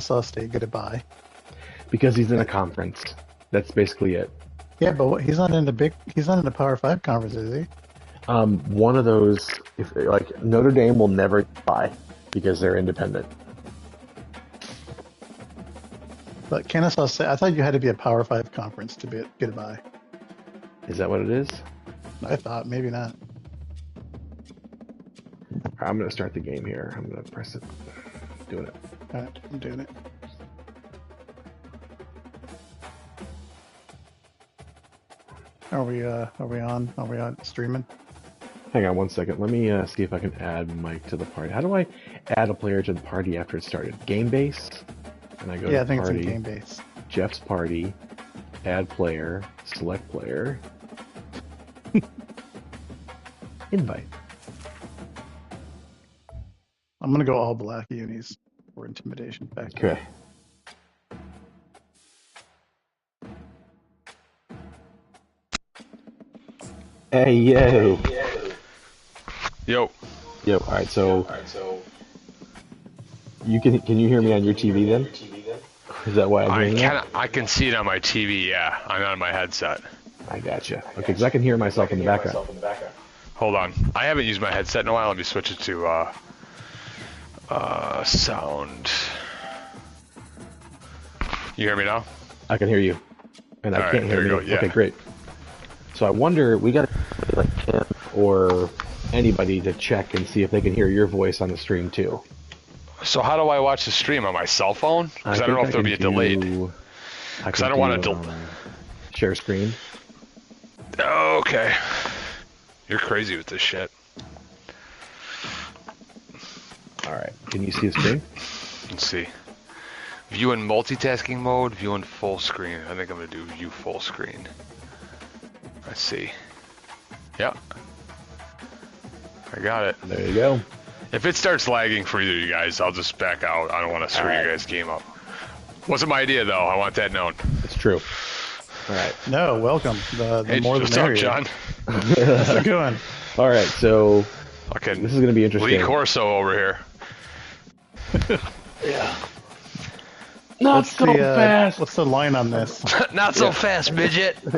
State goodbye. Because he's in a conference. That's basically it. Yeah, but he's not in the Power 5 conference, is he? One of those, like Notre Dame will never buy because they're independent. But Kennesaw State, I thought you had to be a Power 5 conference to get a buy. Is that what it is? I thought, maybe not. I'm going to start the game here. I'm going to press it. Doing it. All right, I'm doing it. Are we on? Are we on streaming? Hang on one second. Let me see if I can add Mike to the party. How do I add a player to the party after it started? Game base? And I go to I think party. it's in game base. Jeff's party. Add player. Select player. Invite. I'm gonna go all black unis for intimidation factor. Okay. Hey, yo. Yo. Yo, alright, so you can you hear me on your TV then? Is that why I'm hearing it? I can see it on my TV, yeah. I'm on my headset. I gotcha. Okay, because I can hear myself in the background. Hold on. I haven't used my headset in a while. Let me switch it to sound. You hear me now? I can hear you. And I can't hear you. Yeah. Okay, great. So I wonder, we got to like Tim or anybody to check and see if they can hear your voice on the stream too. So how do I watch the stream on my cell phone? Because I don't know if there'll be a delayed. Because I don't want to share screen. Okay. You're crazy with this shit. All right. Can you see the screen? Let's see. View in multitasking mode. View in full screen. I think I'm gonna do view full screen. Let's see. Yeah. I got it. There you go. If it starts lagging for either of you guys, I'll just back out. I don't want to screw your guys' game up. Wasn't my idea, though. I want that known. It's true. All right. No, welcome. The more the merrier. What's up, John? How's it going? All right, so okay, this is going to be interesting. Lee Corso over here. Yeah. Not so fast. What's the line on this? Not so fast, midget. All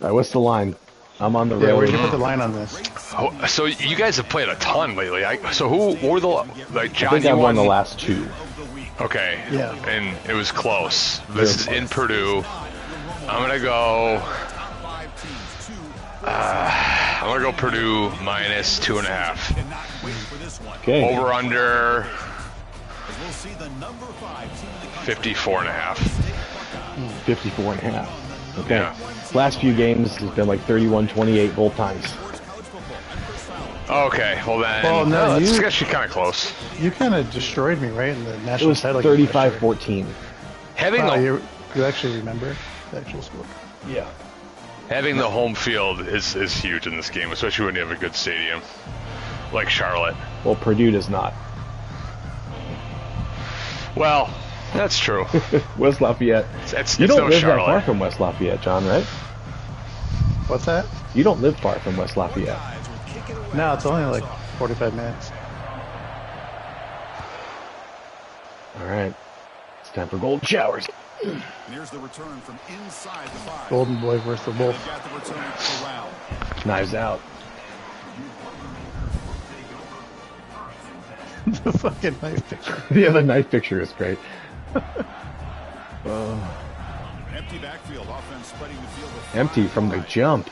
right, what's the line? I'm on the road. Yeah, where'd you put the line on this? Oh, so you guys have played a ton lately. So who were the John? I think I won the last two. Okay. Yeah. And it was close. This is in Purdue. I'm gonna go. I'm gonna go Purdue minus 2.5. Okay. Over under 54.5. 54.5. Okay. Yeah. Last few games has been like 31-28 both times. Okay, well then, Well, no, it's actually kind of close. You kind of destroyed me, right, in the It national was title game last year. 35-14. Having Wow, the you actually remember the actual score? Yeah. having the home field is huge in this game, especially when you have a good stadium like Charlotte. Well, Purdue does not. Well, that's true. West Lafayette. It's You don't no live Charlotte. that far from West Lafayette, John, right? What's that? You don't live far from West Lafayette. No, it's only like 45 minutes. All right. It's time for golden showers. Here's the return from inside the 5. Golden Boy versus the Wolf. Got the return corral. Knives out. The fucking knife picture. Yeah, the knife picture is great. Empty backfield, offense spreading the field with Empty from the jump.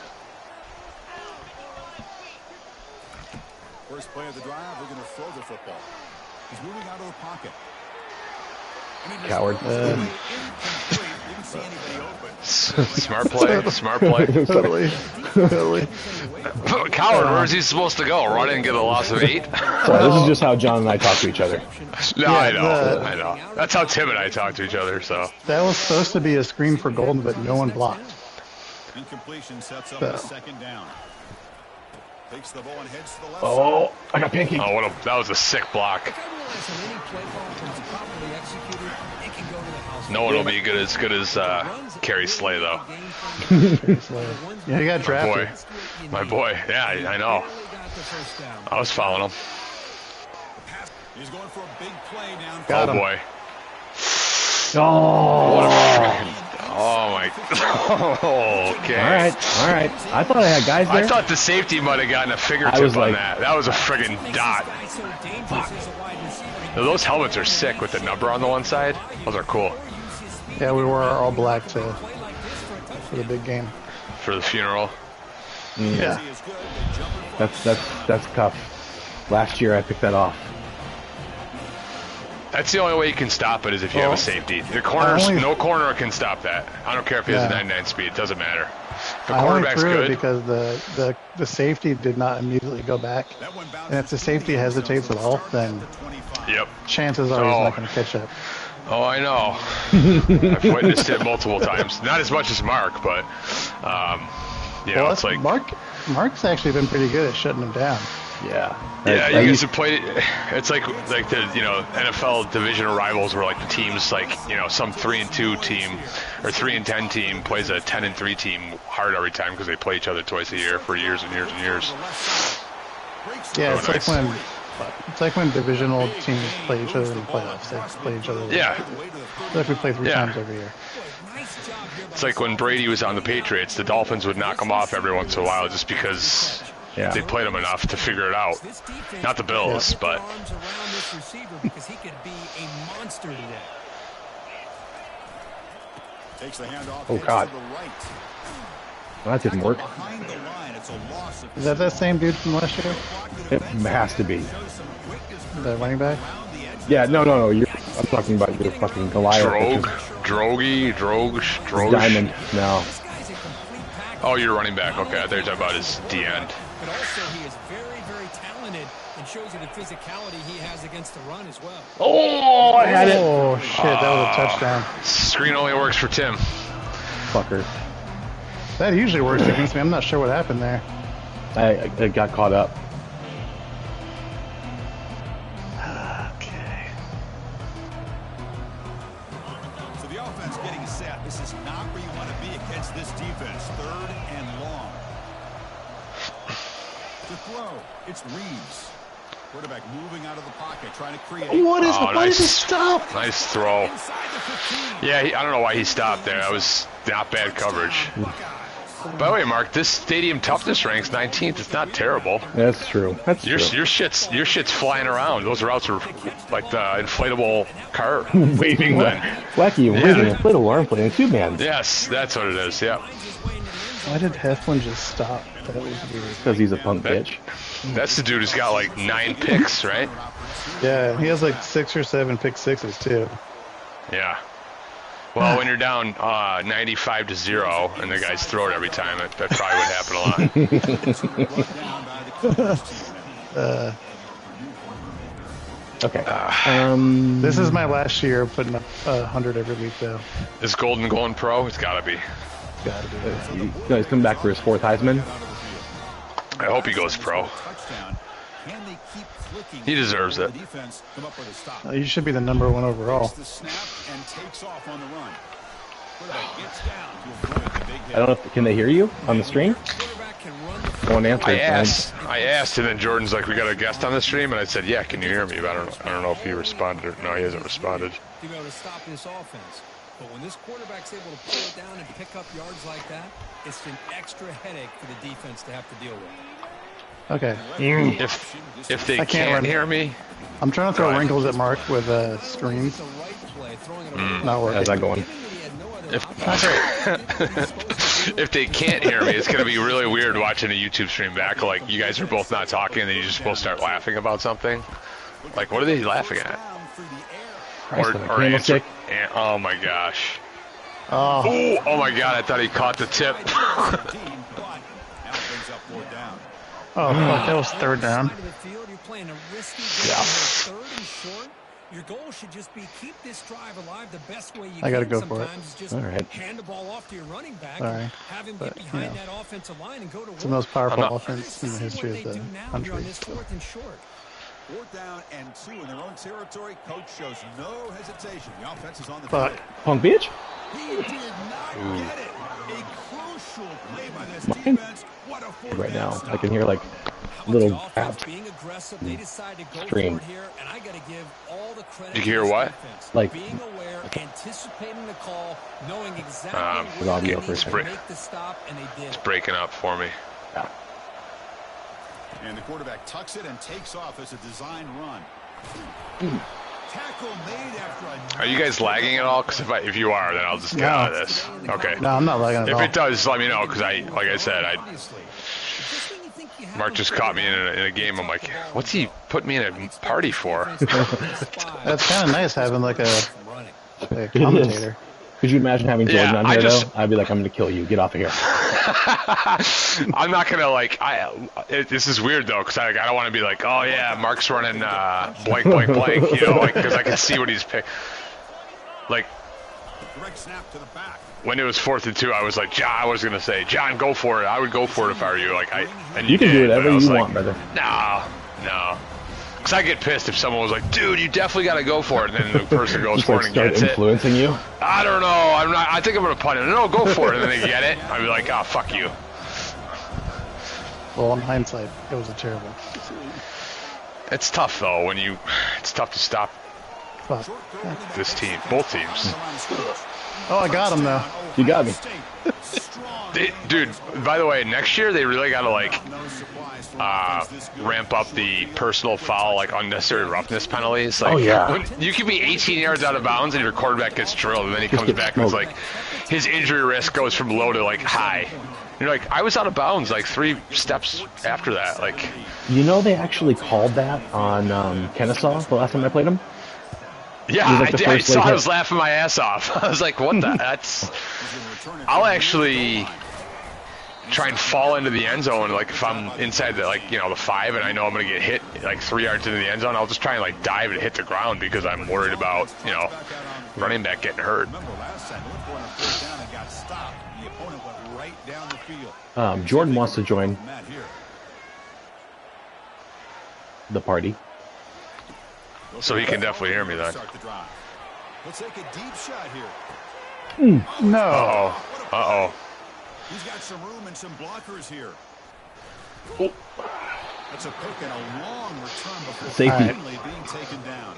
first play of the drive. We're going to throw the football. He's moving out of the pocket. Coward. Didn't see anybody open. Smart play. Smart play. Totally. Totally. Coward, where's he supposed to go? Run in and get a loss of 8? Sorry, this is just how John and I talk to each other. No, Yeah, I know. That's how Tim and I talk to each other, so. That was supposed to be a screen for Golden, but no one blocked. Incompletion sets up a second down. Takes the ball and heads to the left Oh, I got pancake. Oh, that was a sick block. No one will be as good as Kerry Slay, though. Yeah, he got drafted. My boy. Yeah, I know. I was following him. He's going for a big play down. Got him. boy. Oh, What a freaking. Oh my. Okay. all right. I thought I had guys there. I thought the safety might have gotten a fingertip on that. That was a friggin' dot. Fuck. Those helmets are sick with the number on the one side. Those are cool. Yeah, we wore our all black for the big game. For the funeral. Yeah. That's tough. Last year I picked that off. That's the only way you can stop it is if you have a safety. The corners, no corner can stop that. I don't care if he has a 99 speed. It doesn't matter. If the quarterback's good. Because the safety did not immediately go back. And if the safety hesitates at all, then chances are he's not going to catch up. Oh, I know. I've witnessed it multiple times. Not as much as Mark, but you know, it's like Mark's actually been pretty good at shutting him down. Yeah. Yeah, you guys have played. It's like the NFL divisional rivals where like the teams like some 3-2 team or 3-10 team plays a 10-3 team hard every time because they play each other twice a year for years and years and years. Yeah, it's like when divisional teams play each other in the playoffs. They play each other. Yeah. It's like we play 3 times every year. It's like when Brady was on the Patriots, the Dolphins would knock him off every once in a while just because they played him enough to figure it out. Not the Bills, but. Oh God. Well, that didn't work. Is that same dude from last year? It has to be. The running back? Yeah, no. I'm talking about your fucking Goliath. Droge. Diamond. No. Oh, you're running back. Okay, I thought you were talking about his D end. But also, he is very, very talented and shows you the physicality he has against the run as well. Oh, I had it. Oh, shit, that was a touchdown. Screen only works for Tim. Fucker. That usually works against me. I'm not sure what happened there. I got caught up. Okay. So the offense getting set. This is not where you want to be against this defense. 3rd and long. To throw, it's Reeves. Quarterback moving out of the pocket, trying to create. Why did he stop? Nice throw. Yeah, I don't know why he stopped there. That was not bad coverage. By the way, Mark, this stadium toughness ranks 19th. It's not terrible. That's true. Your shit's flying around. Those routes are like the inflatable car waving the wacky waving inflatable arm playing 2-man. Yes, that's what it is. Yeah. Why did Heflin just stop? That was weird. Because he's a punk bitch. That's the dude who's got like 9 picks, right? Yeah, he has like 6 or 7 pick sixes too. Yeah. Well, when you're down 95-0 and the guys throw it every time, that probably would happen a lot. Okay. This is my last year of putting up 100 every week, though. Is Golden going pro? It's gotta be. Gotta be. He's coming back for his 4th Heisman. I hope he goes pro. He deserves it. You should be the #1 overall. I don't know if can they hear you on the stream? No one answered. I asked, and then Jordan's like, "We got a guest on the stream," and I said, "Yeah, can you hear me?" But I don't know if he responded or no, he hasn't responded. To be able to stop this offense, but when this quarterback's able to pull it down and pick up yards like that, it's an extra headache for the defense to have to deal with. Okay. If they can't hear me, I'm trying to throw wrinkles at Mark with screens. Not working. How's that going? If they can't hear me, it's gonna be really weird watching a YouTube stream back. Like you guys are both not talking, and then you just both start laughing about something. Like, what are they laughing at? Or answer. Oh my gosh. Oh my god! I thought he caught the tip. Oh, fuck, that was 3rd down. Yeah. Your goal should just be keep this drive alive the best way you can. I gotta go for it. Just hand the ball off to your running back. Sorry. Have him get behind that offensive line and go to work. It's the most powerful offense in the history of the country. 4th down and 2 in their own territory. Coach shows no hesitation. The offense is on the field. Punk bitch. He did not get it. A crucial play by this defense. What a right now. I can hear like little gaps. Stream. Did you hear what? Like being aware, anticipating the call, knowing exactly where they need to make the stop, and they did. It's breaking up for me. Yeah. And the quarterback tucks it and takes off as a design run. Tackle made after Are you guys lagging at all? Because if you are, then I'll just get out of this. Okay. No, I'm not lagging at all. If it does, let me know. Because like I said, Mark just caught me in a game. I'm like, what's he putting me in a party for? That's kind of nice having like a commentator. Could you imagine having Jordan on here, though? I'd be like, I'm going to kill you. Get off of here. I'm not going to, like, this is weird, though, because I don't want to be like, oh, yeah, Mark's running blank, blank, blank, you know, like, because I can see what he's picking. Like, when it was 4th and 2, I was like, I was going to say, John, go for it. I would go for it if I were you. Like, and you can do whatever you want, brother. No. Because I get pissed if someone was like, dude, you definitely got to go for it. And then the person goes for it and gets it. Influencing you? I don't know. I think I'm going to punt it. No, go for it. And then they get it. I'd be like, oh, fuck you. Well, in hindsight, it was a terrible. It's tough, though, it's tough to stop this team, both teams. Oh, I got him, though. You got me. Dude, by the way, next year they really got to, like, ramp up the personal foul, like, unnecessary roughness penalties. Like, oh, yeah. You can be 18 yards out of bounds and your quarterback gets drilled, and then he comes back and it's like, his injury risk goes from low to, like, high. You're like, I was out of bounds, like, 3 steps after that. Like, you know, they actually called that on Kennesaw the last time I played him? Yeah, I saw. I was laughing my ass off. I was like, what the? I'll actually try and fall into the end zone, like, if I'm inside the, like, you know, the 5 and I know I'm going to get hit, like, 3 yards into the end zone, I'll just try and, like, dive and hit the ground because I'm worried about, you know, running back getting hurt. Jordan wants to join the party. So he can definitely hear me then. Let's take a deep shot here. No. Uh-oh. He's got some room and some blockers here. Oh. That's a pick and a long return before safety finally being taken down.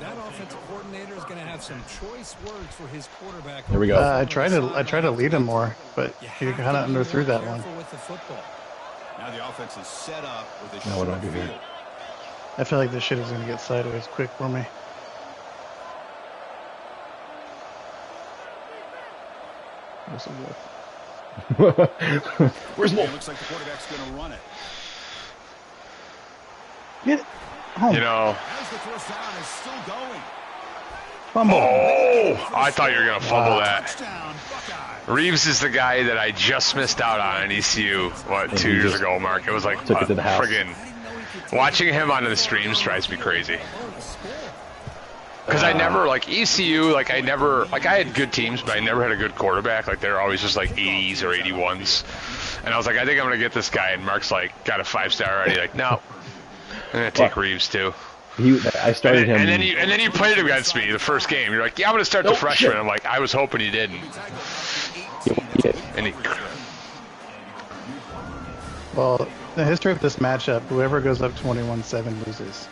That offensive coordinator is going to have some choice words for his quarterback. There we go. I tried to lead him more, but he kind of underthrew that one. Now the offense is set up with a now what do I do here? I feel like this shit is going to get sideways quick for me. Where's Wolf? Looks like the quarterback's going to run it. Get it. Oh. You know. As the first down is still going. Fumble. Oh, I thought you were going to fumble that. Reeves is the guy that I just missed out on in ECU, 2 years ago, Mark. It was like friggin' watching him on the streams drives me crazy. Because I never, like, ECU, like, I had good teams, but I never had a good quarterback. Like, they were always just, like, 80s or 81s. And I was like, I think I'm going to get this guy. And Mark's like, got a 5-star already. Like, no. I'm going to take Reeves, too. I started him. And then you played against me the first game. You're like, yeah, I'm going to start the freshman. I'm like, I was hoping you didn't. And well, the history of this matchup, whoever goes up 21-7 loses.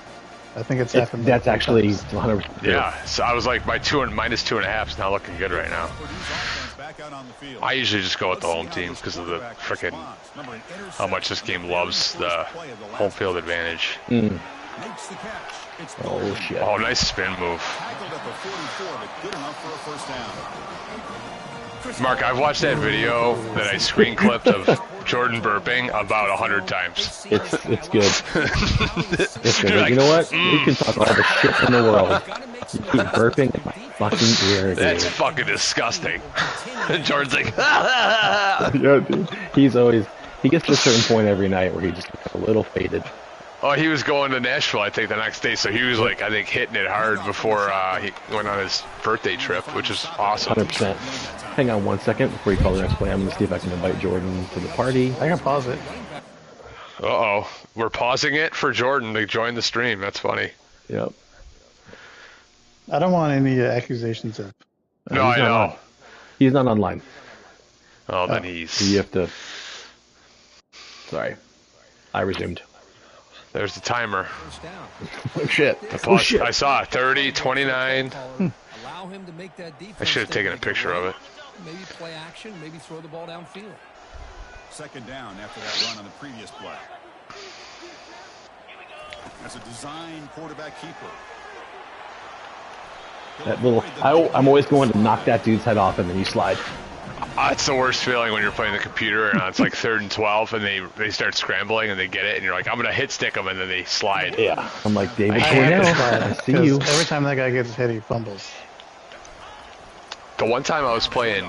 I think it's happened. That's actually 100%. Yeah, so I was like, my minus 2.5 is not looking good right now. I usually just go with the home team because of the frickin' how much this game loves the home field advantage. Mm. Oh, shit. Oh, nice spin move. Mark, I've watched that video that I screen clipped of Jordan burping about 100 times. It's good. It's good. Like, you know what? You can talk all the shit in the world. You keep burping in my fucking ear. That's fucking disgusting. And Jordan's like, yeah, dude. He gets to a certain point every night where he just gets a little faded. Oh, he was going to Nashville, I think, the next day, so he was, like, I think, hitting it hard before he went on his birthday trip, which is awesome. 100%. Hang on 1 second before you call the next play. I'm going to see if I can invite Jordan to the party. I can pause it. Uh-oh. We're pausing it for Jordan to join the stream. That's funny. Yep. I don't want any accusations of... No, I know. He's not online. Oh, then he's... So you have to... Sorry. I resumed. There's the timer. Oh shit. Oh shit. I saw it. 30, 29. I should have taken a picture of it. Maybe play action, maybe throw the ball downfield. Second down after that run on the previous play. That's a design quarterback keeper. That little, I'm always going to knock that dude's head off and then you slide. It's the worst feeling when you're playing the computer and it's like 3rd and 12 and they start scrambling and they get it and you're like, I'm going to hit stick them and then they slide. Yeah. I'm like, David Cornell, I see you. Every time that guy gets hit, he fumbles. The one time I was playing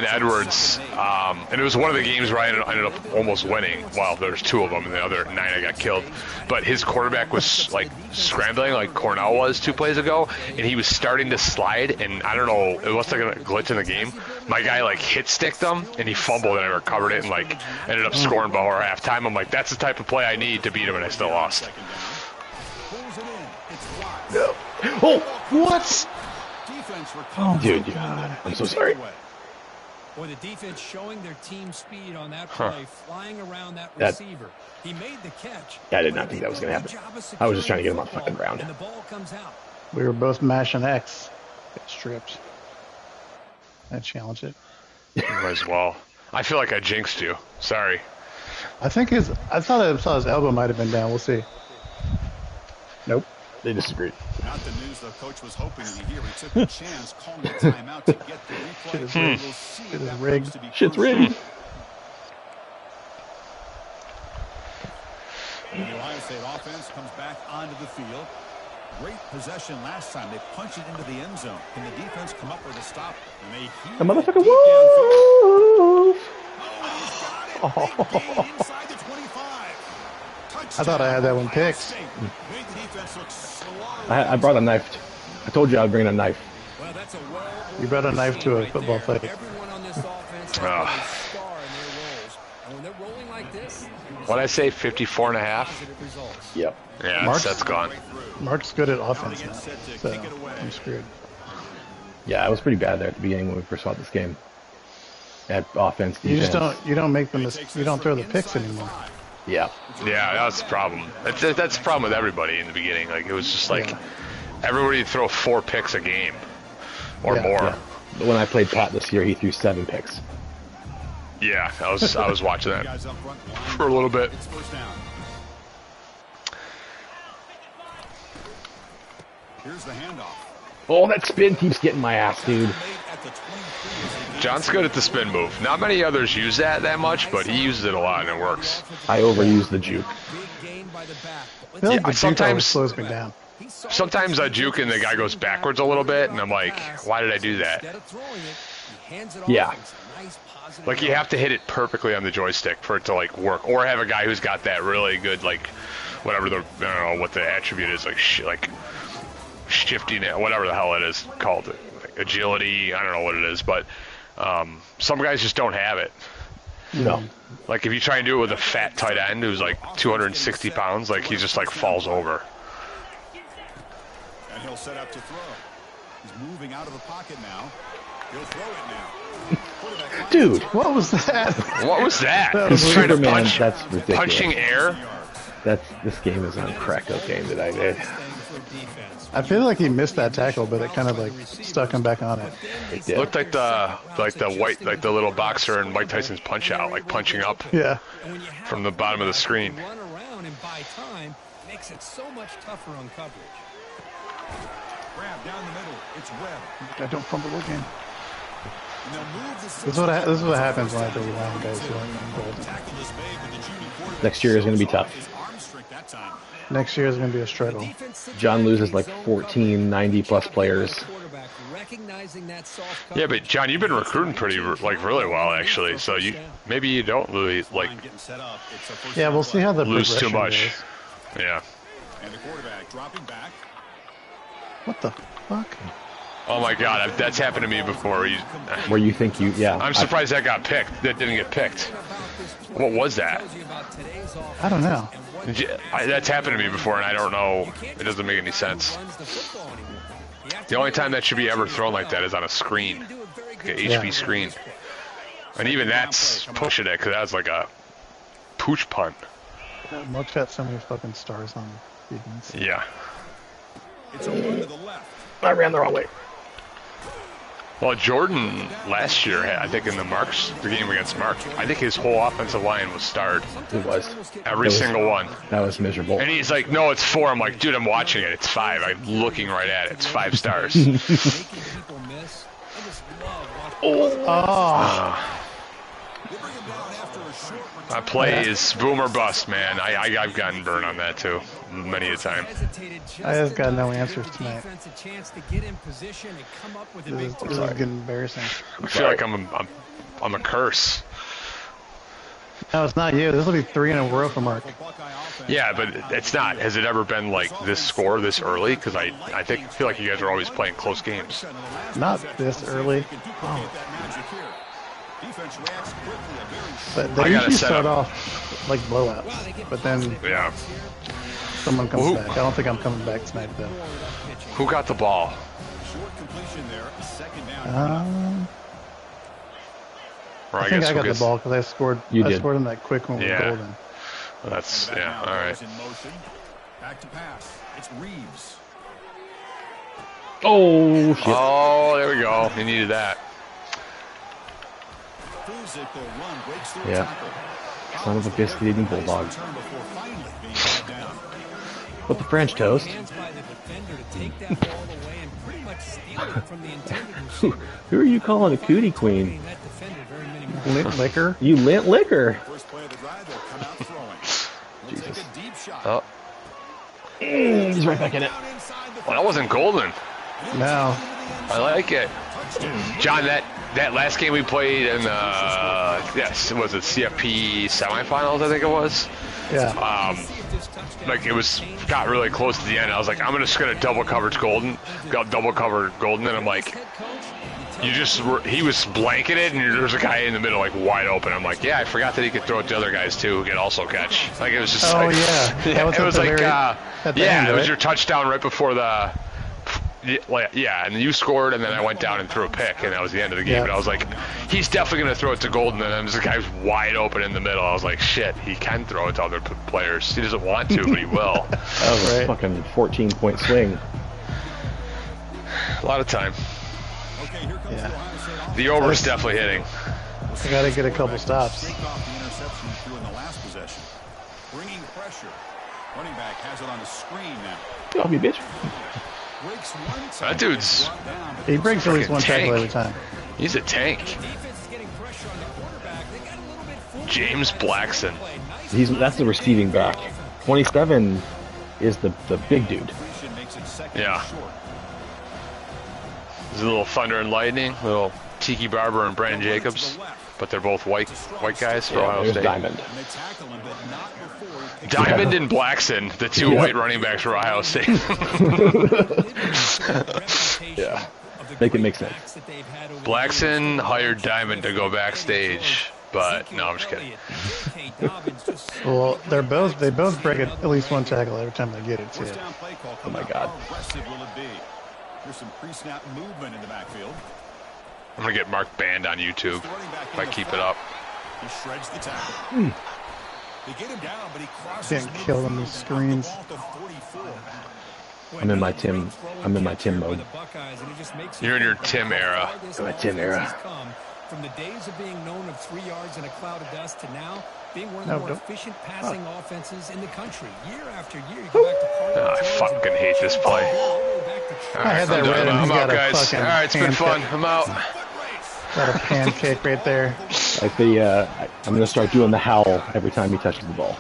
Edwards, and it was one of the games where I ended up almost winning. Well, there's 2 of them, and the other 9 I got killed. But his quarterback was like scrambling, like Cornell was 2 plays ago, and he was starting to slide. And I don't know, it was like a glitch in the game. My guy like hit sticked him, and he fumbled, and I recovered it, and like ended up scoring before halftime. I'm like, that's the type of play I need to beat him, and I still lost. No. Oh, what? Oh, dude, God, I'm so sorry. Boy, the defense showing their team speed on that play, flying around that receiver. He made the catch. I did not think that was going to happen. I was just trying to get him on the fucking ground. And the ball comes out. We were both mashing X. Get stripped. I challenge it. Might as well. I feel like I jinxed you. Sorry. I thought I saw his elbow might have been down. We'll see. Nope. They disagreed. Not the news the coach was hoping to hear. He took a chance calling the timeout to get the replay. Shit is rigged. Shit's rigged. The Ohio State offense comes back onto the field. Great possession last time. They punch it into the end zone. Can the defense come up with a stop? And they heave The motherfucker, deep woo! downfield. Gain inside the 25. I thought I had that one picked. I brought a knife. I told you I'd bring a knife. Well, that's a You brought a knife to a football fight. Everyone on this offense has a star in their roles. And when they're rolling like this, What'd I say, 54 and a half? Yep. Yeah, that's gone. Mark's good at offense now, so I'm screwed. Yeah, I was pretty bad there at the beginning when we first saw this game. At offense, defense. You just don't you don't throw the picks anymore. Yeah. Yeah, that's the problem. That's the problem with everybody in the beginning. Like, it was just like everybody would throw 4 picks a game or more. Yeah. But when I played Pat this year, he threw 7 picks. Yeah, I was watching that for a little bit. Here's the handoff. Oh, that spin keeps getting my ass, dude. John's good at the spin move. Not many others use that much, but he uses it a lot and it works. I overuse the juke. I feel like the sometimes slows me down. Sometimes I juke and the guy goes backwards a little bit, and I'm like, why did I do that? Yeah. Like, you have to hit it perfectly on the joystick for it to like work, or have a guy who's got that really good, like, whatever the, I don't know what the attribute is, like shifting it, whatever the hell it is called, like agility. I don't know what it is, but some guys just don't have it. No. Like, if you try and do it with a fat tight end who's like 260 pounds, like, he just like falls over. And he'll set up to throw. He's moving out of the pocket now. He'll throw it now. Dude, what was that? What was that? He's trying to punch, that's ridiculous. Punching air? This game is on crack, that game that I did. I feel like he missed that tackle, but it kind of like stuck him back on it. It did. Looked like the little boxer in Mike Tyson's Punch Out, like punching up from the bottom of the screen. Run around and buy time makes it so much tougher on coverage. Grab down the middle. It's Webb. I don't fumble again. This is what happens when I throw line guys who aren't gold. Next year is going to be tough. Next year is going to be a struggle. John loses like 14 90-plus players. Yeah, but John, you've been recruiting pretty really well actually. So maybe you don't lose Yeah, we'll see how the lose too much. Goes. Yeah. And the quarterback dropping back. What the fuck? Oh my God, that's happened to me before. Where you think I'm surprised that got picked. That didn't get picked. What was that? I don't know. That's happened to me before, and I don't know. It doesn't make any sense. The only time that should be ever thrown like that is on a screen, like an HP screen. And even that's pushing it, because that was like a pooch punt. Mark's got so many fucking stars on defense. Yeah. It's a run to the left. I ran the wrong way. Well, Jordan last year, I think in the game against Mark, I think his whole offensive line was starred. It was. Every single one. That was miserable. And he's like, no, it's 4. I'm like, dude, I'm watching it. It's 5. I'm looking right at it. It's 5 stars. That play is boom or bust, man. I've gotten burned on that too, many a time. I just got no answers tonight. This is getting embarrassing. I feel like I'm a curse. No, it's not you. This will be 3 in a row for Mark. Yeah, but it's not. Has it ever been like this score this early? Because I feel like you guys are always playing close games. Not this early. Oh. But they usually start off like blowouts. But then someone comes back. I don't think I'm coming back tonight though. Who got the ball? I think I got the ball because I scored. I scored in that quick one with Golden. That's all right. Back to pass. It's Reeves. Oh shit! Oh, there we go. You needed that. Yeah. Son of a biscuit eating bulldog. With the French toast. Who are you calling a cootie queen? Lint liquor? You lint liquor. Jesus. Oh. He's right back in it. Well, that wasn't Golden. No. I like it. John, that last game we played in was it CFP semifinals, I think it was? Yeah. Like it got really close to the end. I was like, I'm just gonna double cover Golden, and I'm like, he was blanketed, and there's a guy in the middle like wide open. I'm like, yeah, I forgot that he could throw it to other guys too, who could also catch. Like it was just. Oh like, yeah. It was like end, it was your touchdown right before the. Yeah, and you scored, and then I went down and threw a pick, and that was the end of the game. And I was like, he's definitely going to throw it to Golden, and then this guy's wide open in the middle. I was like, shit, he can throw it to other players. He doesn't want to, but he will. That was a fucking 14-point swing. A lot of time. Yeah. The over's definitely hitting. I got to get a couple stops. Bringing pressure. Running back has it on the screen now. Get off me, bitch. That dude's... He breaks at least one tackle every time. He's a tank. James Blackson. That's the receiving back. 27 is the big dude. Yeah. There's a little Thunder and Lightning, little Tiki Barber and Brandon Jacobs, but they're both white guys for Ohio State. Diamond. Diamond and Blackson, the two white running backs for Ohio State. Yeah, make it make sense. Blackson hired Diamond to go backstage, but no, I'm just kidding. Well, they both break at least one tackle every time they get it too. Oh my god. There's some pre-snap movement in the backfield. I'm gonna get Mark banned on YouTube if I keep it up. He shreds the tackle. They get him down, but he crosses. Can't kill them with screens. I'm in my Tim mode. You're in your Tim era. My Tim era. From the days of being known of 3 yards in a cloud of dust to now being one of the more efficient passing offenses in the country. Year after year, you go back to I fucking hate this play. I had that red, and I'm got out, guys. All right, it's been fun. I'm out. Got a pancake right there. Like I'm gonna start doing the howl every time he touches the ball.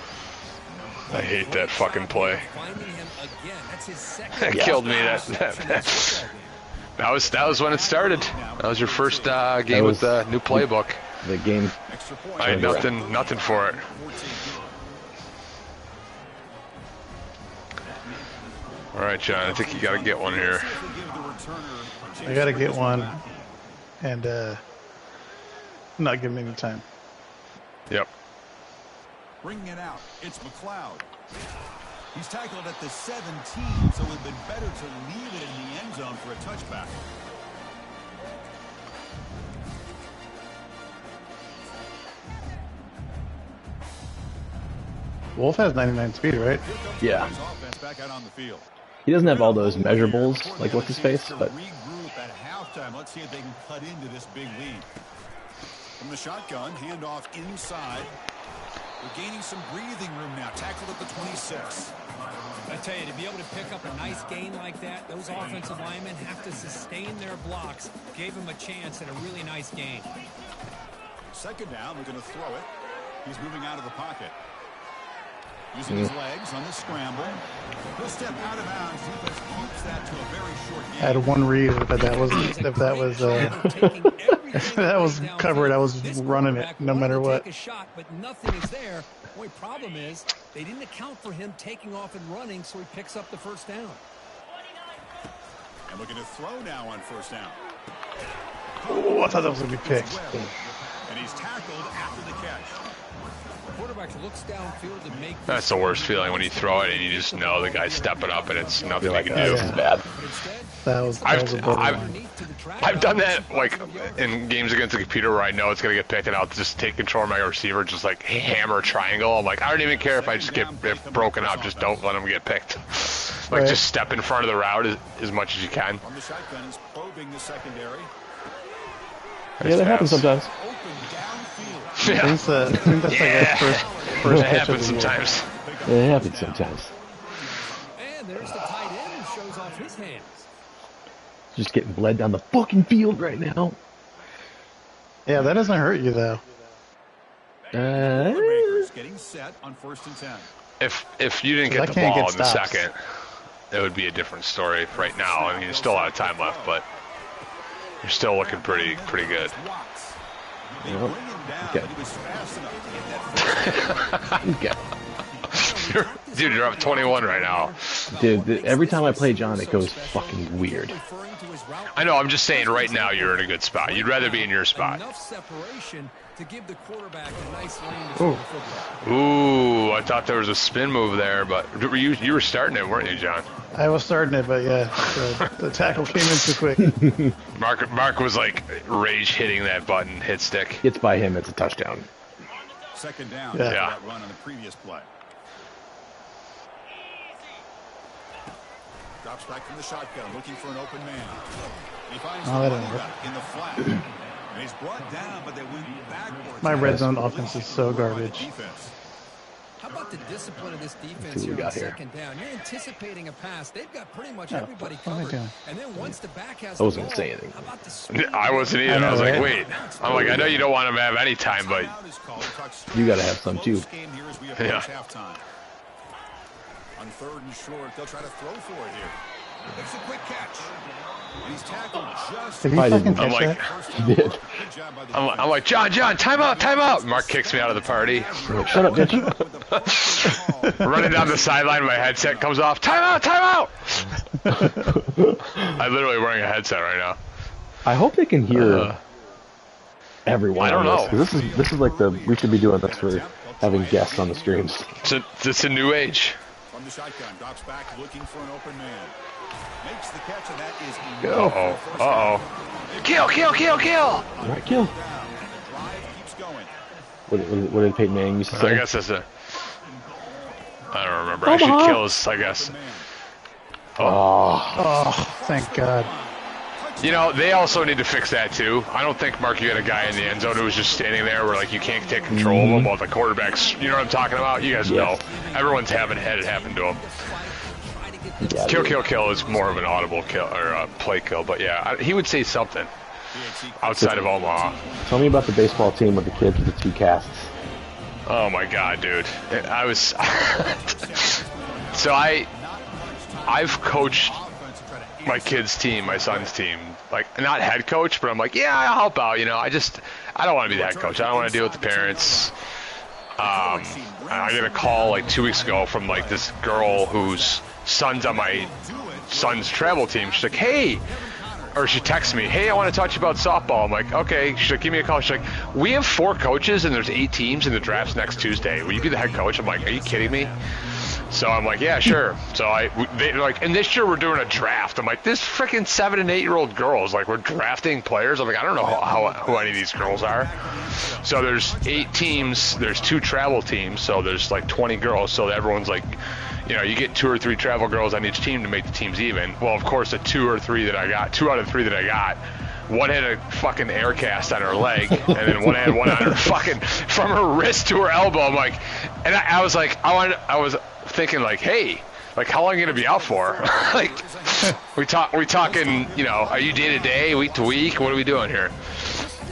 I hate that fucking play. That killed me. That was when it started. That was your first game with the new playbook. The game. I had nothing for it. All right, John. I think you got to get one here. I got to get one, and not giving me any time. Yep. Bringing it out. It's McLeod. He's tackled at the 17, so it would have been better to leave it in the end zone for a touchback. Wolf has 99 speed, right? Yeah. He doesn't have all those measurables like what's his face, but. Let's see if they can cut into this big lead. From the shotgun, handoff inside. We're gaining some breathing room now. Tackled at the 26. I tell you, to be able to pick up a nice gain like that, those offensive linemen have to sustain their blocks. Gave him a chance at a really nice gain. Second down, we're going to throw it. He's moving out of the pocket. Using his legs on the scramble. He'll step out of bounds. Defense keeps that to a very short game. I had one read, but that was covered. I was running it no matter what. Take a shot, but nothing is there. The only problem is they didn't account for him taking off and running, so he picks up the first down. And looking to throw now on first down. Oh, I thought that was going to be picked. And he's tackled after the catch. Quarterback looks downfield to make. That's the worst feeling when you throw it and you just know the guy's stepping up and it's nothing like, you can do. This is bad. I've done that like in games against the computer where I know it's gonna get picked and I'll just take control of my receiver, just like hammer triangle. I'm like, I don't even care if I just get broken up, just don't let them get picked. Like right. Just step in front of the route as much as you can. On the shotgun is probing the secondary. Yeah, that happens sometimes. Yeah. I think that's like first it happens sometimes. It happens sometimes. And there's the tight end who shows off his hands. Just getting bled down the fucking field right now. Yeah, that doesn't hurt you though. Getting set on 1st and 10. If you didn't get the ball in the second, it would be a different story. Right now, I mean, there's still a lot of time left, but you're still looking pretty good. Okay. Dude, you're up 21 right now. Dude, every time I play John, it goes fucking weird. I know, I'm just saying right now you're in a good spot. You'd rather be in your spot. To give the quarterback a nice lane to throw the football. Ooh, I thought there was a spin move there, but you were starting it, weren't you, John? I was starting it, but yeah, the tackle came in too quick. Mark was like rage hitting that button, hit stick. It's by him, it's a touchdown. Second down. Yeah. That run on the previous play. Drops back from the shotgun, looking for an open man. He finds the running back in the flat. And he's brought down, but they went backwards. My red zone offense is so garbage. How about the discipline of this defense here on second down? You're anticipating a pass. They've got pretty much everybody covered. And then once the back has I wasn't saying anything. I wasn't either. I was like, wait. I'm like, I know you don't want him to have any time, but you got to have some too. Yeah. On 3rd and short, they'll try to throw for it here. Makes a quick catch. He's tackled just. Did he fucking catch that? He did. I'm like, John, time out. Mark kicks me out of the party. Shut up, bitch. Running down the sideline, my headset comes off. Time out. I'm literally wearing a headset right now. I hope they can hear everyone. I don't know. This is like we should be doing this for having guests on the streams. It's a new age. From the shotgun, drops back looking for an open man. Makes the catch, and that is Uh-oh. Kill! All right, kill. What did Peyton Manning used to say? I guess that's I don't remember. I should kill us, I guess. Oh, thank God. You know, they also need to fix that too. I don't think, Mark, you had a guy in the end zone who was just standing there where like you can't take control of him while the quarterback's, you know what I'm talking about? You guys know. Everyone's had it happen to him. Yeah, Kill is more of an audible kill or a play kill, but yeah, he would say something outside of Omaha. Tell me about the baseball team with the kids with the 2 casts. Oh my God, dude! I was so I've coached my kid's team, my son's team, like not head coach, but I'm like, yeah, I'll help out. You know, I don't want to be the head coach. I don't want to deal with the parents. I got a call like 2 weeks ago from like this girl whose son's on my son's travel team. She's like, hey, or she texts me, hey, I want to talk to you about softball. I'm like, okay. She's like, give me a call. She's like, we have 4 coaches and there's 8 teams in the draft's next Tuesday. Will you be the head coach? I'm like, are you kidding me? So I'm like, yeah, sure. So they're like, and this year we're doing a draft. I'm like, this freaking 7 and 8 year old girls, like we're drafting players. I'm like, I don't know who any of these girls are. So there's 8 teams. There's 2 travel teams. So there's like 20 girls. So everyone's like, you know, you get 2 or 3 travel girls on each team to make the teams even. Well, of course, the 2 out of 3 that I got, one had a fucking air cast on her leg, and then one had one on her fucking from her wrist to her elbow. I'm like, and I was like, I was thinking like, hey, like how long are you gonna be out for? Like, we talking, you know, are you day to day, week to week? What are we doing here?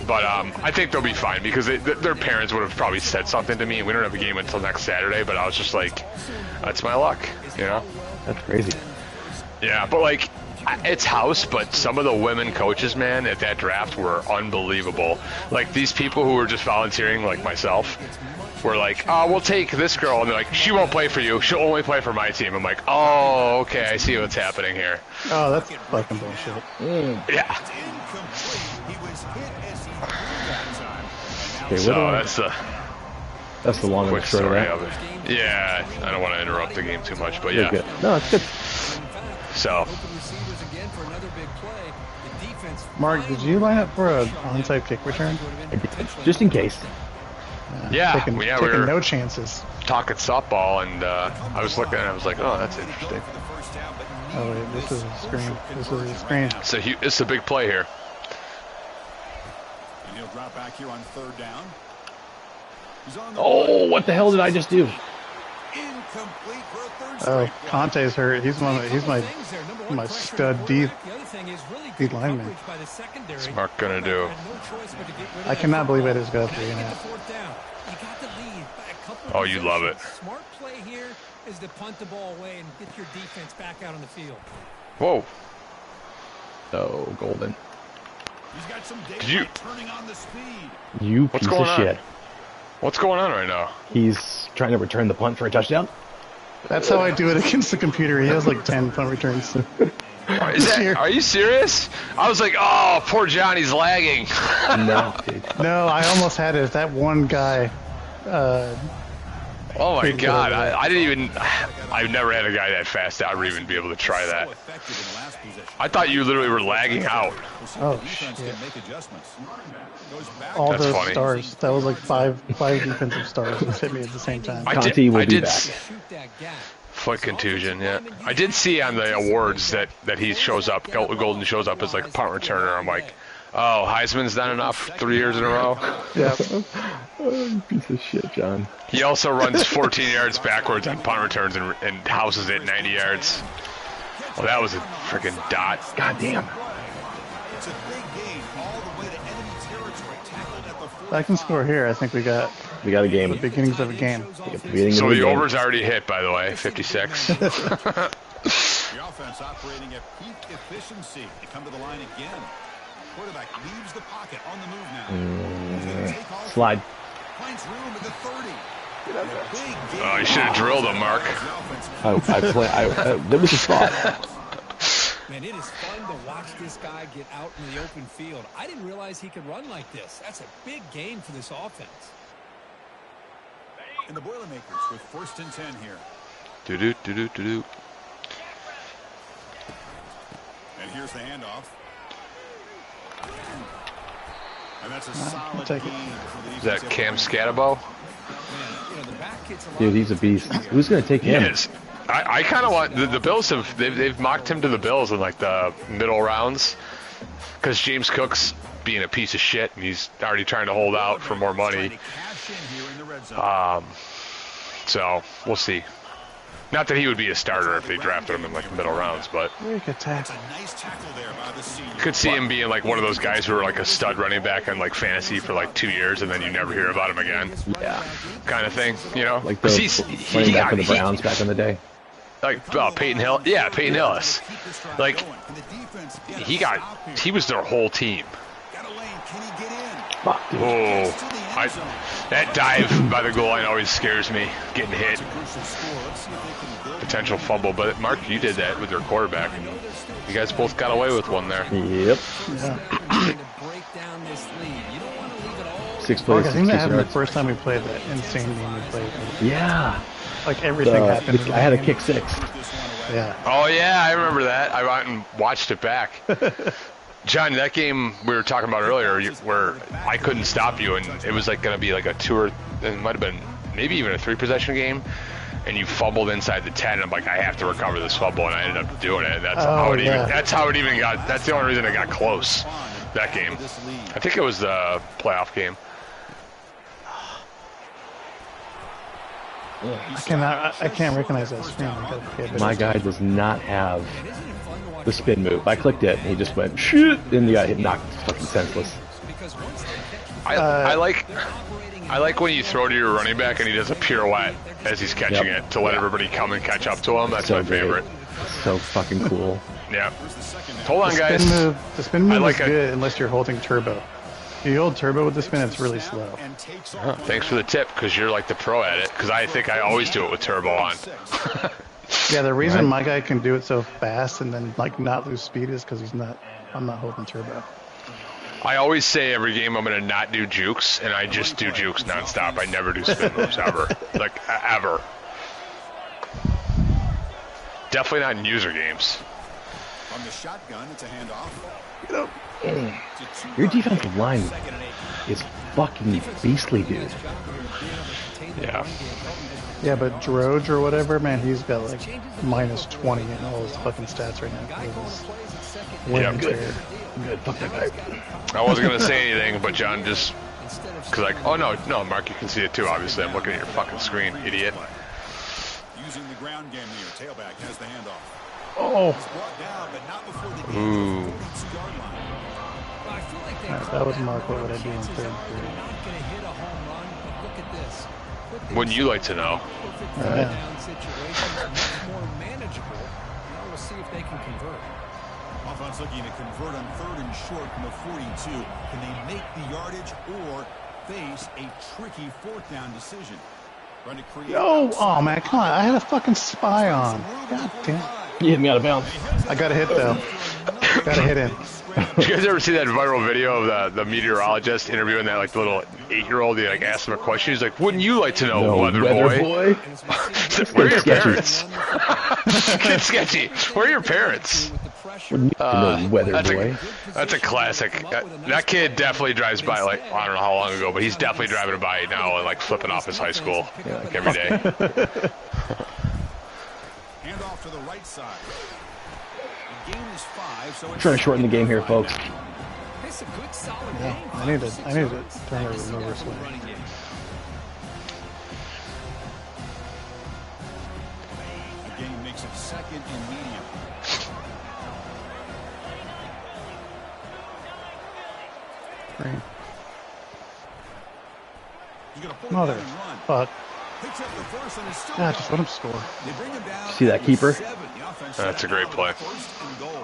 But I think they'll be fine because their parents would have probably said something to me. We don't have a game until next Saturday, but I was just like, that's my luck, you know? That's crazy. Yeah, but like, it's house, but some of the women coaches, man, at that draft were unbelievable. Like, these people who were just volunteering, like myself, were like, oh, we'll take this girl. And they're like, she won't play for you. She'll only play for my team. I'm like, oh, okay, I see what's happening here. Oh, that's fucking bullshit. Yeah. Okay, so that's the long quick story of it. Yeah, I don't want to interrupt the game too much, but yeah. Good. No, it's good. So. Mark, did you line up for an onside kick return? Just in case. Yeah, taking no chances. Talking softball, and I was looking and I was like, oh, that's interesting. Oh, wait, this is a screen. This is a screen. So it's a big play here. And he'll drop back here on 3rd down. Oh, what the hell did I just do? Oh, Conte's hurt. He's my stud D lineman. What's Mark gonna do? I cannot believe I just got 3.5. Oh, you love it. Smart play here is to punt the ball away and get your defense back out on the field. Whoa. Oh, Golden. Did you? You piece of shit. What's going on right now? He's trying to return the punt for a touchdown. That's how I do it against the computer. He has like 10 punt returns. Are you serious? I was like, oh, poor Johnny's lagging. No, dude. No, I almost had it. That one guy. Oh my God! I didn't even. I've never had a guy that fast to ever even be able to try that. I thought you literally were lagging out. Oh shit! All That's those funny. stars. That was like five defensive stars just hit me at the same time. I Conti will be did back. Foot contusion, yeah. I did see on the awards that he shows up, Golden shows up as like punt returner. I'm like, oh, Heisman's not enough 3 years in a row? Yeah. Oh, piece of shit, John. He also runs 14 yards backwards on punt returns and houses it 90 yards. Well, that was a freaking dot. God damn. I can score here. I think we got a game. the beginnings of a game. So the over's already hit, by the way, 56. The offense operating at peak efficiency. They come to the line again. Quarterback leaves the pocket on the move now. Slide. Finds room at the 30. Oh, you should have drilled him, Mark. That was a thought. Man, it is fun to watch this guy get out in the open field. I didn't realize he could run like this. That's a big game for this offense. And the Boilermakers with 1st and 10 here. Do-do-do-do-do-do. And here's the handoff. And that's a solid take it. gain for the Is that Cam Scatabo? Dude, he's a beast. Who's going to take him? He is. I kind of want the Bills they've mocked him to the Bills in like the middle rounds because James Cook's being a piece of shit and he's already trying to hold out for more money. So we'll see. Not that he would be a starter if they drafted him in like the middle rounds, but could see him being like one of those guys who are like a stud running back on like fantasy for like 2 years and then you never hear about him again. Yeah, kind of thing, you know. Like the running back for the Browns back in the day. Like Peyton Hill, yeah, Peyton Hillis. Like he was their whole team. Fuck, dude. Oh, that dive by the goal line always scares me. Getting hit, potential fumble. But Mark, you did that with your quarterback, and you guys both got away with one there. Yep. Yeah. 6 plays, I think that 66 happened the yards. first time we played that insane game we played. Yeah. Like everything happened. I had a kick 6. Yeah. Oh yeah, I remember that. I went and watched it back. John, that game we were talking about earlier, where I couldn't stop you, and it was like going to be like a 2 or it might have been maybe even a 3 possession game, and you fumbled inside the 10. And I'm like, I have to recover this fumble, and I ended up doing it. That's how it even. That's how it even got. That's the only reason it got close. That game. I think it was the playoff game. I can't recognize that screen. My guy does not have the spin move. I clicked it, and he just went shit, and he got hit, knocked fucking senseless. I like when you throw to your running back and he does a pirouette as he's catching it to let everybody come and catch up to him. That's so my favorite. So fucking cool. Yeah. Hold on, guys. The spin move is good unless you're holding turbo. If you hold turbo with the spin, it's really slow. Thanks for the tip, because you're like the pro at it. Because I think I always do it with turbo on. Yeah, the reason my guy can do it so fast and then like not lose speed is because I'm not holding turbo. I always say every game I'm going to not do jukes, and I just do jukes nonstop. I never do spin moves ever. Like, ever. Definitely not in user games. From the shotgun, it's a handoff. Your defensive line is fucking beastly, dude. Yeah. Yeah, but Droge or whatever, man, he's got like minus 20 in all his fucking stats right now. Yeah, good. Fuck that guy. I wasn't going to say anything, but John just... Because like, oh no, Mark, you can see it too, obviously. I'm looking at your fucking screen, idiot. Using the ground game here, tailback has the handoff. Oh. Ooh. Right, that was Mark. What would I do in third period? Wouldn't you like to know? Yeah. We'll see if they can convert. Offense looking to convert on 3rd and short from the 42. Can they make the yardage or face a tricky 4th down decision? Yo, oh man, come on! I had a fucking spy on. God damn. You hit me out of bounds. I got a hit though. Got a hit in. Did you guys ever see that viral video of the meteorologist interviewing that like little 8-year-old? He like asked him a question. He's like, "Wouldn't you like to know, weather boy? Where are your parents?" It's sketchy. Where are your parents? Weather boy. That's a classic. That kid definitely drives by, like, I don't know how long ago, but he's definitely driving by now and like flipping off his high school like every day. Hand off to the right side. The game is 5, so Trying to shorten the game here, folks. It's a good, solid Yeah, game. I need to turn it reverse way. the game makes it 2nd and medium. Green. He's gonna pull it Mother down and run. fuck. Picks up the first and is still Ah, just let him score. They bring him down. See that keeper? 7. The offense That's a great play. 1st and goal.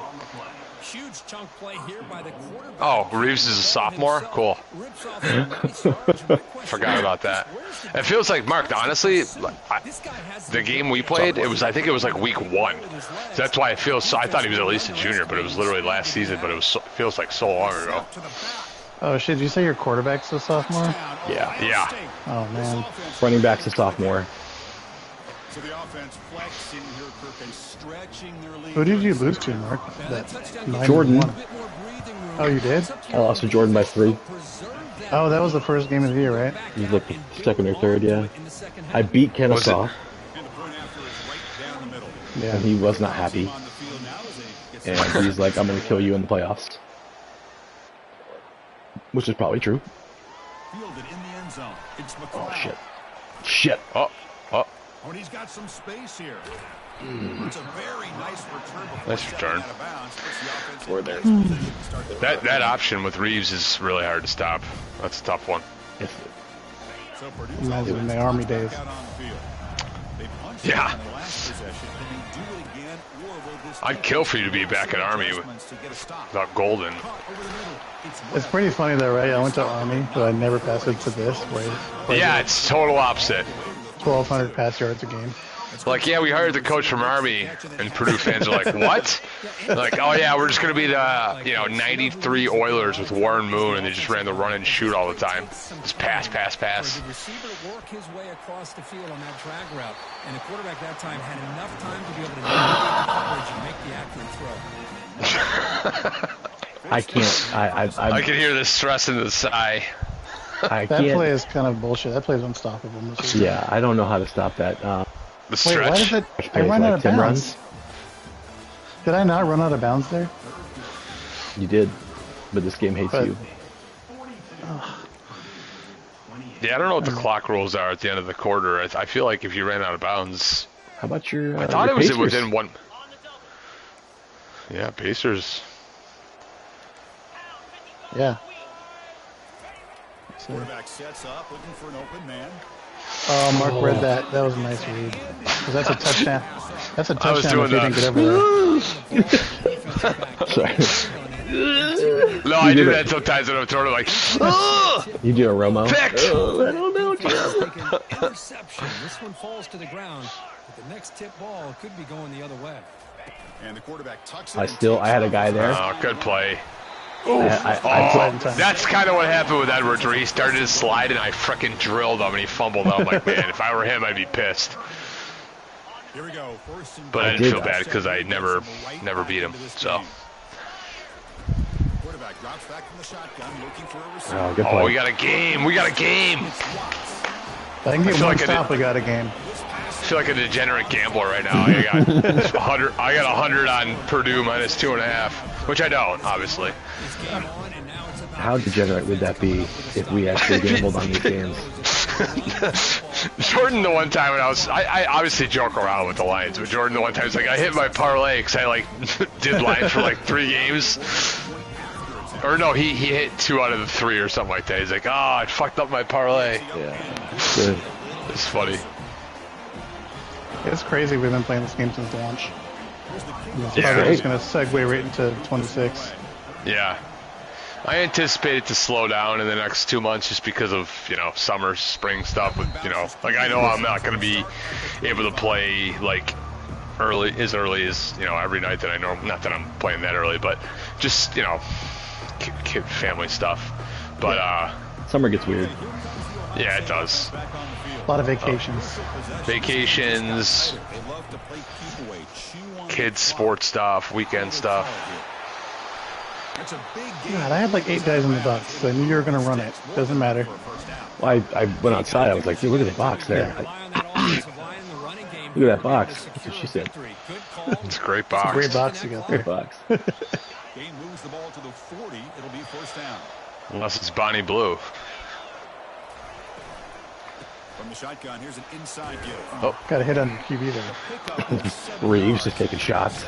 Huge chunk play here by the quarterback. Oh, Reeves is a sophomore? Cool. Rips off some nice yards. Forgot about that. It feels like, Mark, honestly, the game we played, I think it was like week 1. So that's why I thought he was at least a junior, but it was literally last season, but it feels like so long ago. Oh shit! Did you say your quarterback's a sophomore? Yeah. Oh man. Running back's a sophomore. So the offense flexing here, Kirk, stretching their lead. Who did you lose to, Mark? That Jordan. 9-1. Oh, you did? I lost to Jordan by 3. Oh, that was the first game of the year, right? He was like the 2nd or 3rd, yeah. I beat Kennesaw, And the point after is right down the middle. Yeah. and he was not happy. On the field now as they And he's like, I'm going to kill you in the playoffs. Which is probably true. fielded in the end zone. It's Oh, McCall. shit. Shit. Oh. Oh, and he's got some space here. It's a very nice return. Nice return. Out of bounds. Puts the offense in We're there. nice position to start the That option with Reeves is really hard to stop. That's a tough one. So Purdue's Reminds me of offense my Army back days. out on the field. They punched Yeah. it in the last possession. Can they do it again, or will this I'd kill for you to be back at Army adjustments to get a stop? without Golden. Caught over the middle. It's pretty funny though, right? I went to Army, but I never passed it to this, where Yeah, it's total opposite. 1,200 pass yards a game. Like, yeah, we hired the coach from Army, and Purdue fans are like, what? Like, oh yeah, we're just gonna be the 93 Oilers with Warren Moon, and they just ran the run and shoot all the time. Just pass. The receiver work his way across the field on that drag route, and the quarterback that time had enough time to be able to navigate the coverage and make the accurate throw. I can't. I can hear the stress in the sigh. That play is kind of bullshit. That play is unstoppable. Yeah, I don't know how to stop that. The stretch. Wait, why did it? I ran out of bounds. Did I not run out of bounds there? You did, but this game hates you. Yeah, I don't know what the clock rules are at the end of the quarter. I feel like if you ran out of bounds. How about your? I thought your it was Pacers? within one. Yeah, Pacers. Yeah. Quarterback sets up, looking for an open man. Oh, Mark read that. That was a nice read. 'Cause that's a touchdown. That's a touchdown if you didn't get over there. Sorry. No, I do that sometimes when I'm throwing it like, oh! You do a Romo? Picked! Oh, I don't know, Interception. This one falls to the ground, but the next tip ball could be going the other way. And the quarterback tucks I had a guy there. Oh, good play. I That's kind of what happened with Edwards, where he started to slide and I frickin' drilled him and he fumbled. I'm like, man, if I were him, I'd be pissed. Here we go. But I didn't feel bad because I never beat him. So. Quarterback drops back from the shotgun, looking for a receiver. Oh, good play. Oh, we got a game. We got a game. I can get one stop. We got a game. I feel like a degenerate gambler right now. I got 100. I got 100 on Purdue minus 2.5, which I don't, obviously. How degenerate would that be if we actually gambled on these games? Jordan, the one time when I obviously joke around with the lines, but Jordan, the one time, was like, I hit my parlay because I like did lines for like 3 games. Or no, he hit 2 out of the 3 or something like that. He's like, oh, I fucked up my parlay. Yeah, good. It's funny. It's crazy. We've been playing this game since launch. Yeah, probably just going to segue right into 26. Yeah. I anticipate it to slow down in the next 2 months just because of, summer, spring stuff with, like I know I'm not going to be able to play like early as, every night that I know, not that I'm playing that early, but just, kid family stuff. But, summer gets weird. Yeah, it does. A lot of vacations. Vacations, kids, sports stuff, weekend stuff. God, I had like 8 guys in the box, so I knew you were going to run it. Doesn't matter. Well, I went outside. I was like, dude, look at the box there. Look at that box. That's what she said. It's a great box. It's a great box you got there. Great box. Game moves the ball to the 40. It'll be first down. Unless it's Bonnie Blue. From the shotgun, here's an inside give. Oh, got a hit on QB there. Reeves just taking shots.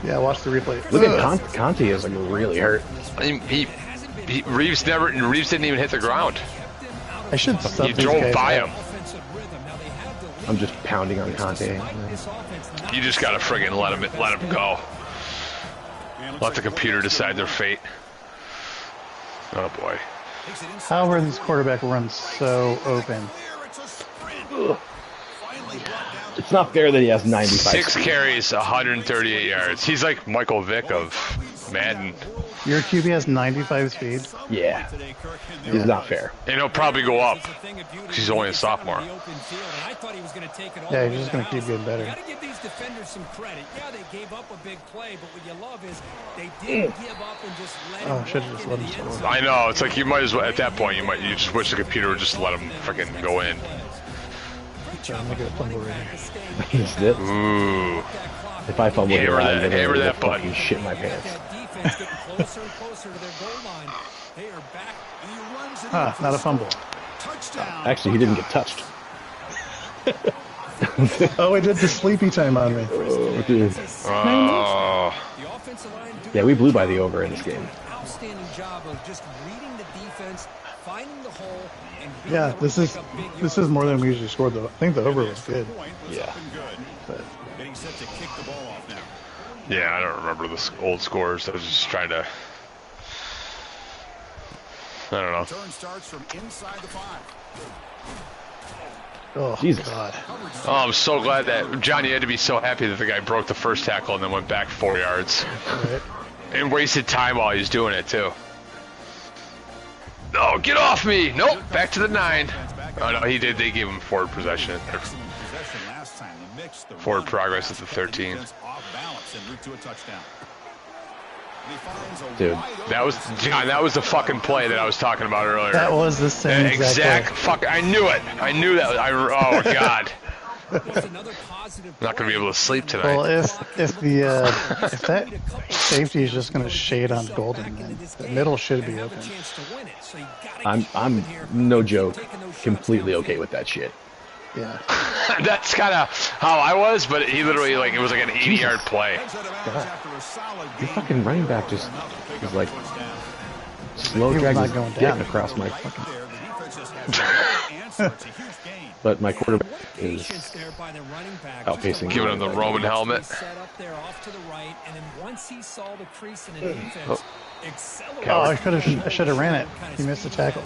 Yeah, watch the replay. Look at Conte is like really hurt. Reeves didn't even hit the ground. I should sub He these drove guys by out. him. I'm just pounding on Conte. You just gotta friggin' let him go. Let the computer decide their fate. Oh boy. How are these quarterback runs so open? It's not fair that he has 95. 6 carries, 138 yards. He's like Michael Vick of Madden. Your QB has 95 speed? Yeah. It's not fair. And he'll probably go up because he's only a sophomore. Yeah, he's just going to keep getting better. Got to give these defenders some credit. Yeah, they gave up a big play, but what you love is they didn't give up and just let him should have just let him score. I know. It's like you might as well, at that point, you just wish the computer would just let him freaking go in. I'm going to get a fumble right here. Is it? Ooh. If I fumbled it, Hammer that button. fucking shit my pants. Not a fumble. Actually, he didn't get touched. Oh, it did the sleepy time on me. Oh, dude. Oh. Yeah, we blew by the over in this game. Outstanding job of just reading the defense, finding the hole, and Yeah, this is more than we usually scored, though. I think the over was good. Yeah. But Getting set to kick the ball off now. Yeah, I don't remember the old scores. I was just trying to. I don't know. Turn starts from inside the 5. Oh, Jesus. God. Oh, I'm so glad that, John, you had to be so happy that the guy broke the first tackle and then went back 4 yards. Right. And wasted time while he was doing it, too. No, get off me! Nope, back to the 9. Oh, no, he did. They gave him forward possession. Forward progress at the 13. Dude, that was John. That was the fucking play that I was talking about earlier. That was the same exact fuck. I knew it. I knew that. Oh God. I'm not gonna be able to sleep tonight. Well, if that safety is just gonna shade on Golden, then the middle should be open. I'm no joke, completely okay with that shit. Yeah. That's kind of how I was, but he literally, like, it was like an 80-yard play. God. Your fucking running back just was like slow dragging his dick across my fucking... But my quarterback is outpacing. Giving him the Roman helmet. Oh, I should have ran it. He missed the tackle.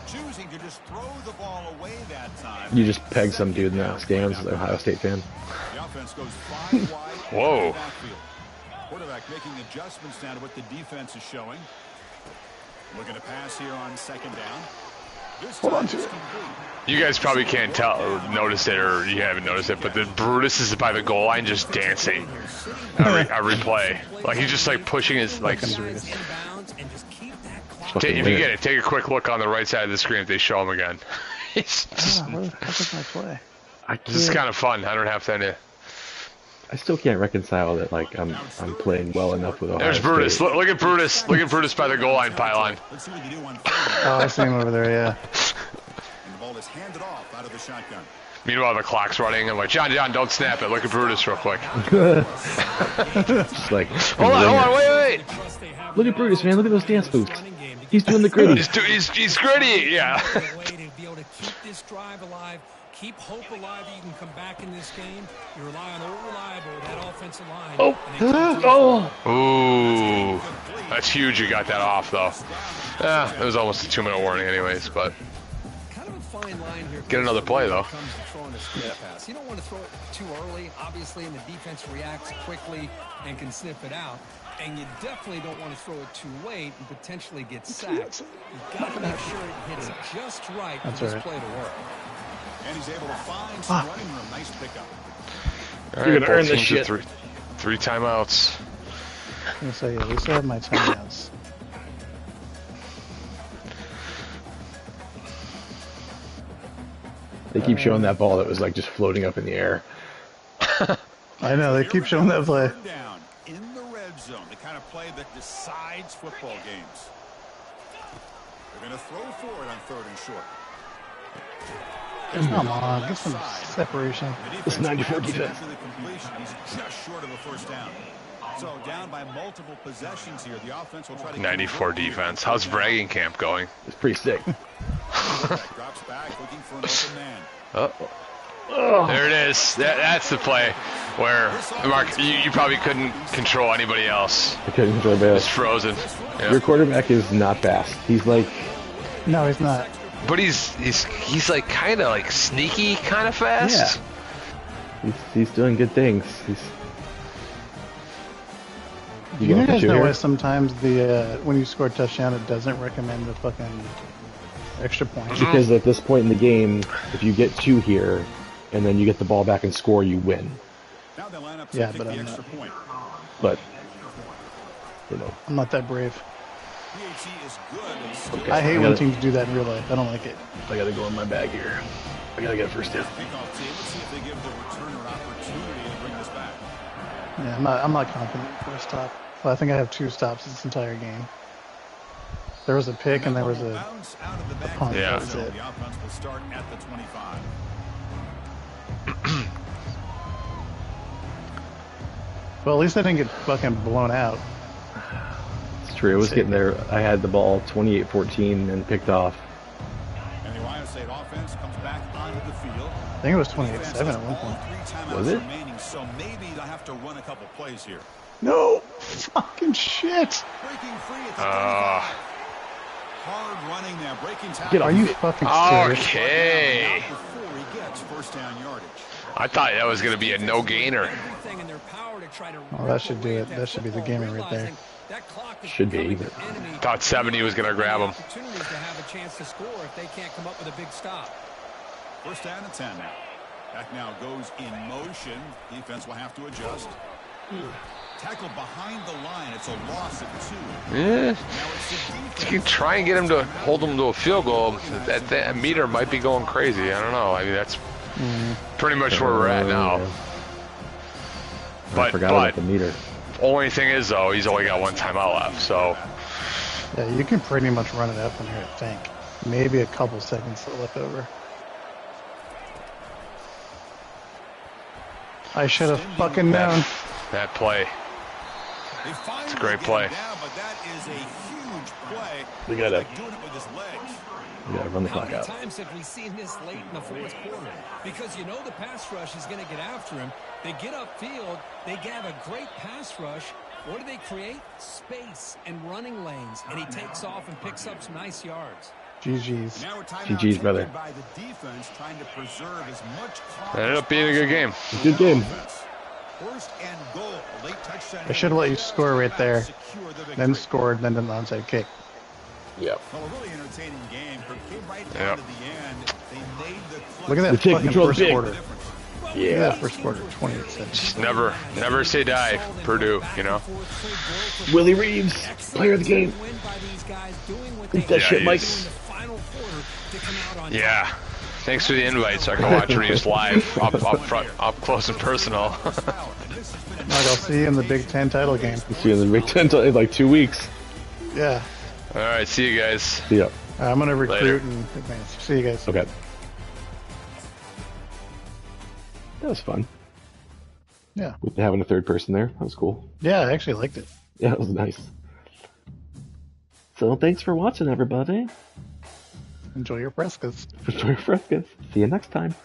Choosing to just throw the ball away that time. You just pegged some dude in the stands, the Ohio State fan. The offense goes 5 wide. Whoa. Quarterback making adjustments now to what the defense is showing. Looking to pass here on 2nd down. Hold on to it. You guys probably can't tell or notice it, or you haven't noticed it, but the Brutus is by the goal line just dancing. A replay. Like he's just like pushing his like. If you get it, take a quick look on the right side of the screen if they show him again. It's just, where the fuck is my play? This is kind of fun. I don't have to. I still can't reconcile that. Like I'm playing well enough with Ohio There's Brutus. State. Look at Brutus. Look at Brutus by the goal line pylon. Oh, I see him over there. Yeah. And the ball is handed off out of the shotgun. Meanwhile, the clock's running. I'm like, John, don't snap it. Look at Brutus real quick. Just like, hold on, wait. Look at Brutus, man. Look at those dance boots. He's doing the gritty. He's gritty, yeah. Keep hope alive that you can come back in this game. You rely on reliable that offensive line. Ooh, that's huge. You got that off though. It was almost a 2-minute warning, anyways. But kind of a fine line here. Get another play though. You don't want to throw it too early, obviously, and the defense reacts quickly and can sniff it out. And you definitely don't want to throw it too late and potentially get sacked. You've got to make sure it hits just right for this play to work. And he's able to find some running room. Nice pickup. All right, you're gonna earn this shit. Three timeouts. I'm gonna say, at least I have my timeouts. They keep showing that ball that was like just floating up in the air. I know, they keep showing that play. Down in the red zone, the kind of play that decides football games. They're going to throw for it on 3rd and short. Come on, get some separation. It's 94 defense. He's just short of a 1st down. So down by multiple possessions here. The offense will try to 94 defense. How's bragging camp going? It's pretty sick. drops back looking for an open man. There it is. That's the play where, Mark, you probably couldn't control anybody else. I couldn't control anybody else. It's frozen. Yeah. Your quarterback is not fast. He's like... No, he's not. But he's like kind of like sneaky, kind of fast. Yeah. He's doing good things. You guys know why sometimes the when you score a touchdown, it doesn't recommend the fucking extra point? Because at this point in the game, if you get 2 here, and then you get the ball back and score, you win. Now they line up to Yeah, kick but the I'm extra not. point. But, you know. I'm not that brave. PHE is good. Okay, I hate when teams do that in real life. I don't like it. I gotta go in my bag here. I gotta get a 1st down. Kickoff team. Let's see if they give the returner an opportunity to bring this back. Yeah, I'm not confident for a stop. Well, I think I have 2 stops this entire game. There was a pick and there was a punt. Yeah. That was it. The offense will start at the 25. Well, at least I didn't get fucking blown out. It's true. It was getting there. I had the ball 28-14 and picked off. And the Ohio State offense comes back onto the field. I think it was 28-7 at one point. Was it? Remaining, so maybe they'll have to run a couple plays here. No! Fucking shit! Breaking free at Hard running there, breaking tackle. Are you fucking serious? Okay. Before he gets first down yardage. I thought that was going to be a no-gainer. Oh, that should do it. That should be the gaming right there. Should be. But... Thought 70 was going to grab him. First down and 10 now. That now goes in motion. Defense will have to adjust. Tackle behind the line. It's a loss of 2. Yeah. You can try and get him to hold him to a field goal. That meter might be going crazy. I don't know. I mean, that's pretty much where we're at now. I forgot about the meter. Only thing is, though, he's only got one timeout left, so. Yeah, you can pretty much run it up from here, I think. Maybe a couple seconds left over. I should have fucking known. That play. It's a great play. We gotta run the clock out. How many times have we seen this late in the fourth quarter? Because you know the pass rush is going to get after him. They get upfield. They have a great pass rush. What do they create? Space and running lanes. And he takes off and picks up some nice yards. GG's. GG's, brother. It ended up being a good game. Good game. I should have let you score right there. Then scored, then an onside kick. Yep. Yep. Look at that fucking first quarter. Yeah. Look at that first quarter, 28 cents. Just never say die, Purdue, you know? Willie Reeves, player of the game. Eat that shit, Mike. Yeah. Thanks for the invite so I can watch Reeves live, up close and personal. Mike, I'll see you in the Big Ten title game. See you in the Big Ten in like 2 weeks. Yeah. All right, see you guys. See ya. I'm going to recruit and advance. See you guys. Okay. That was fun. Yeah. With having a third person there. That was cool. Yeah, I actually liked it. Yeah, it was nice. So thanks for watching, everybody. Enjoy your frescas. Enjoy your frescas. See you next time.